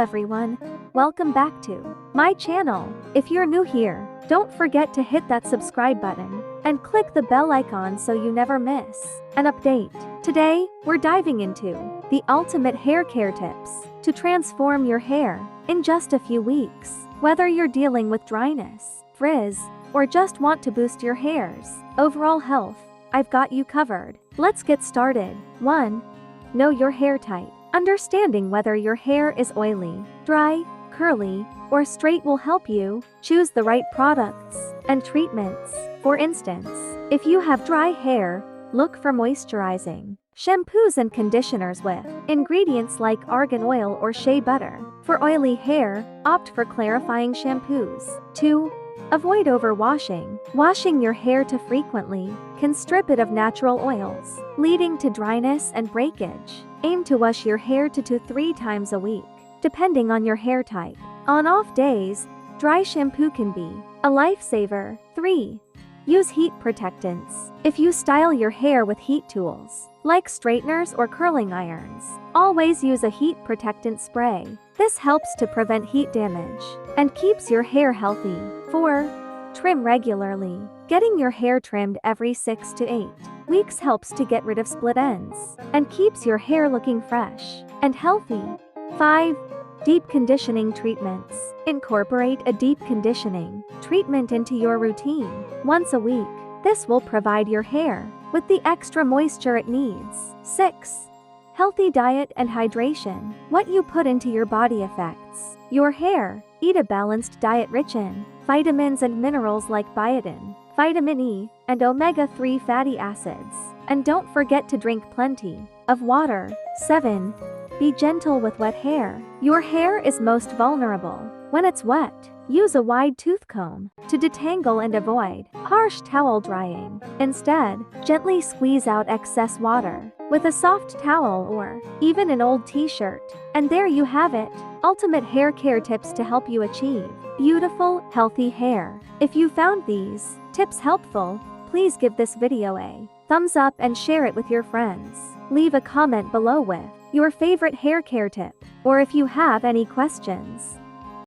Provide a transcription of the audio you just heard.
everyone, welcome back to my channel. If you're new here, don't forget to hit that subscribe button and click the bell icon so you never miss an update. Today, we're diving into the ultimate hair care tips to transform your hair in just a few weeks. Whether you're dealing with dryness, frizz, or just want to boost your hair's overall health, I've got you covered. Let's get started. 1. Know your hair type. Understanding whether your hair is oily, dry, curly, or straight will help you choose the right products and treatments. For instance, if you have dry hair, look for moisturizing shampoos and conditioners with ingredients like argan oil or shea butter. For oily hair, opt for clarifying shampoos. 2. Avoid overwashing. Washing your hair too frequently can strip it of natural oils, leading to dryness and breakage. Aim to wash your hair 2 to 3 times a week, depending on your hair type. On off days, dry shampoo can be a lifesaver. 3. Use heat protectants. If you style your hair with heat tools, like straighteners or curling irons, always use a heat protectant spray. This helps to prevent heat damage and keeps your hair healthy. 4. Trim regularly. Getting your hair trimmed every 6 to 8 weeks helps to get rid of split ends and keeps your hair looking fresh and healthy. 5. Deep conditioning treatments. Incorporate a deep conditioning treatment into your routine once a week. This will provide your hair with the extra moisture it needs. 6. Healthy diet and hydration. What you put into your body affects your hair. Eat a balanced diet rich in vitamins and minerals like biotin, vitamin E, and omega-3 fatty acids. And don't forget to drink plenty of water. 7. Be gentle with wet hair. Your hair is most vulnerable when it's wet. Use a wide tooth comb to detangle and avoid harsh towel drying. Instead, gently squeeze out excess water with a soft towel or even an old t-shirt. And there you have it. Ultimate hair care tips to help you achieve beautiful, healthy hair. If you found these tips helpful, please give this video a thumbs up and share it with your friends. Leave a comment below with your favorite hair care tip, or if you have any questions,